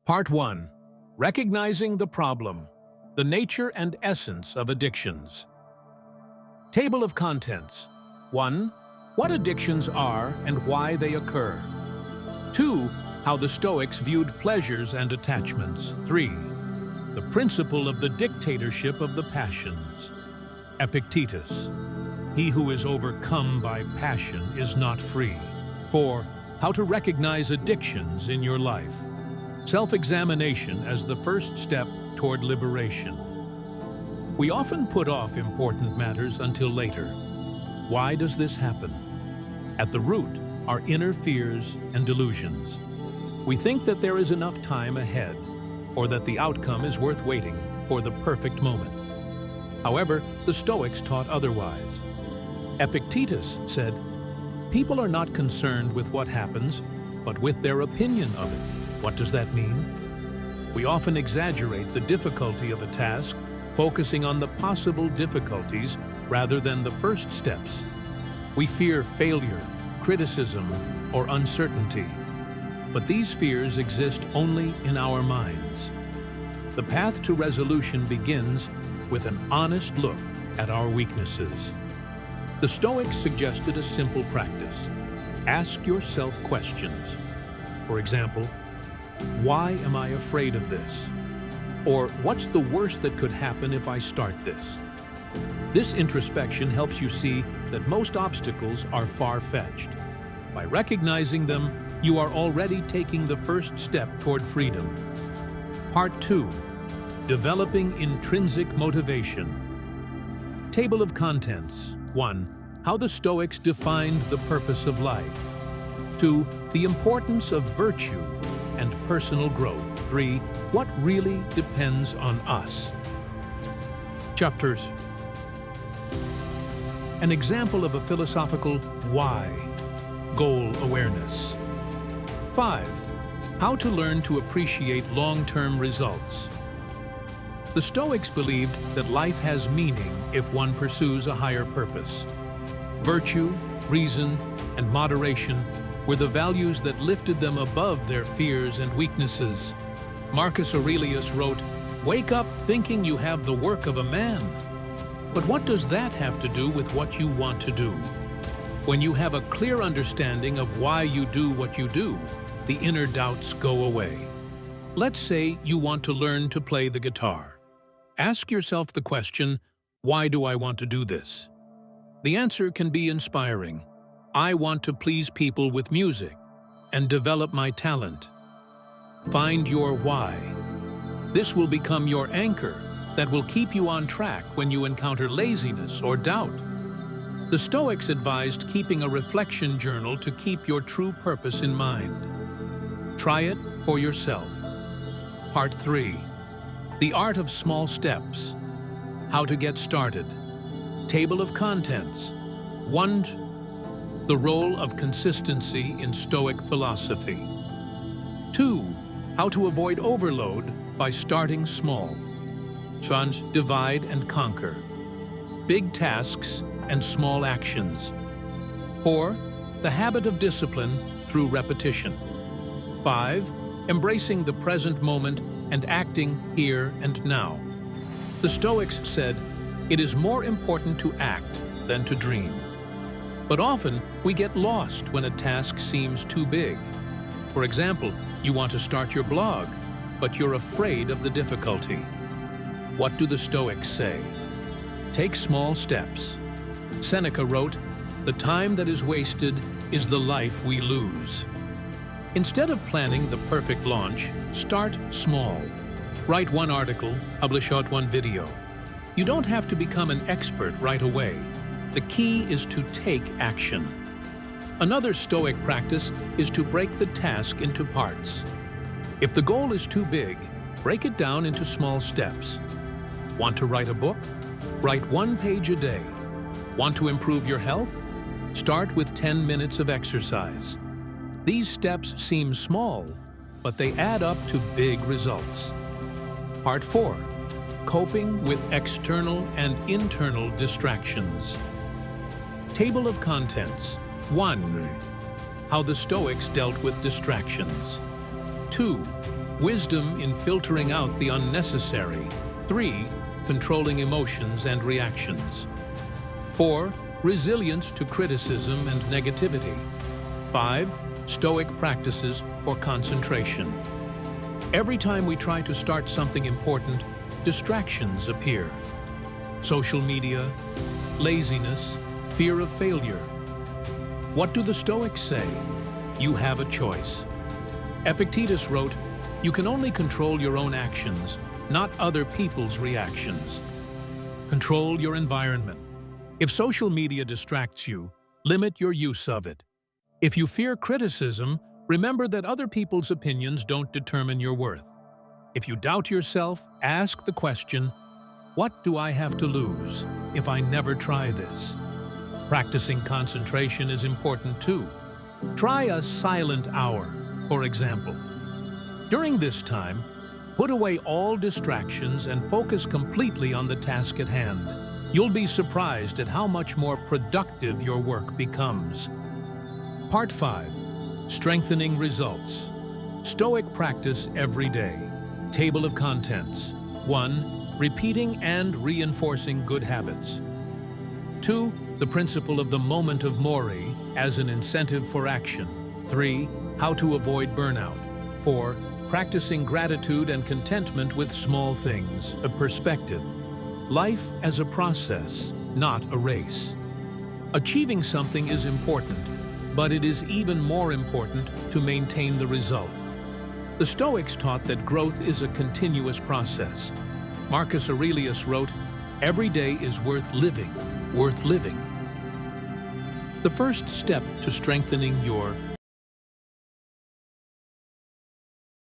Part 1. Recognizing the problem, the nature and essence of addictions. Table of contents. 1. What addictions are and why they occur. 2. How the Stoics viewed pleasures and attachments. 3. The principle of the dictatorship of the passions. Epictetus. He who is overcome by passion is not free. 4. How to recognize addictions in your life. Self-examination as the first step toward liberation. We often put off important matters until later. Why does this happen? At the root are inner fears and delusions. We think that there is enough time ahead, or that the outcome is worth waiting for the perfect moment. However, the Stoics taught otherwise. Epictetus said, "People are not concerned with what happens, but with their opinion of it." What does that mean? We often exaggerate the difficulty of a task, focusing on the possible difficulties rather than the first steps. We fear failure, criticism, or uncertainty. But these fears exist only in our minds. The path to resolution begins with an honest look at our weaknesses. The Stoics suggested a simple practice. Ask yourself questions. For example, why am I afraid of this? Or what's the worst that could happen if I start this? This introspection helps you see that most obstacles are far-fetched. By recognizing them, you are already taking the first step toward freedom. Part 2. Developing intrinsic motivation. Table of contents. 1. How the Stoics defined the purpose of life. 2. The importance of virtue and personal growth. 3. What really depends on us. Chapters. An example of a philosophical why. Goal awareness. 5. How to learn to appreciate long-term results. The Stoics believed that life has meaning if one pursues a higher purpose. Virtue, reason, and moderation were the values that lifted them above their fears and weaknesses. Marcus Aurelius wrote, "Wake up thinking you have the work of a man." But what does that have to do with what you want to do? When you have a clear understanding of why you do what you do, the inner doubts go away. Let's say you want to learn to play the guitar. Ask yourself the question, why do I want to do this? The answer can be inspiring. I want to please people with music and develop my talent. Find your why. This will become your anchor that will keep you on track when you encounter laziness or doubt. The Stoics advised keeping a reflection journal to keep your true purpose in mind. Try it for yourself. Part 3. The art of small steps. How to get started. Table of contents. 1. The role of consistency in Stoic philosophy. 2. How to avoid overload by starting small. 3. Divide and conquer. Big tasks and small actions. 4. The habit of discipline through repetition. 5. Embracing the present moment and acting here and now. The Stoics said, "It is more important to act than to dream." But often, we get lost when a task seems too big. For example, you want to start your blog, but you're afraid of the difficulty. What do the Stoics say? Take small steps. Seneca wrote, "The time that is wasted is the life we lose." Instead of planning the perfect launch, start small. Write one article, publish out one video. You don't have to become an expert right away. The key is to take action. Another Stoic practice is to break the task into parts. If the goal is too big, break it down into small steps. Want to write a book? Write 1 page a day. Want to improve your health? Start with 10 minutes of exercise. These steps seem small, but they add up to big results. Part 4. Coping with external and internal distractions. Table of contents. 1. How the Stoics dealt with distractions. 2. Wisdom in filtering out the unnecessary. 3. Controlling emotions and reactions. 4. Resilience to criticism and negativity. 5. Stoic practices for concentration. Every time we try to start something important, distractions appear. Social media, laziness, fear of failure. What do the Stoics say? You have a choice. Epictetus wrote, "You can only control your own actions, not other people's reactions." Control your environment. If social media distracts you, limit your use of it. If you fear criticism, remember that other people's opinions don't determine your worth. If you doubt yourself, ask the question, what do I have to lose if I never try this? Practicing concentration is important too. Try a silent hour, for example. During this time, put away all distractions and focus completely on the task at hand. You'll be surprised at how much more productive your work becomes. Part 5. Strengthening results. Stoic practice every day. Table of contents. 1. Repeating and reinforcing good habits. 2. The principle of the moment of mori as an incentive for action. 3. How to avoid burnout. 4. Practicing gratitude and contentment with small things, a perspective. Life as a process, not a race. Achieving something is important, but it is even more important to maintain the result. The Stoics taught that growth is a continuous process. Marcus Aurelius wrote, "Every day is worth living, worth living." The first step to strengthening your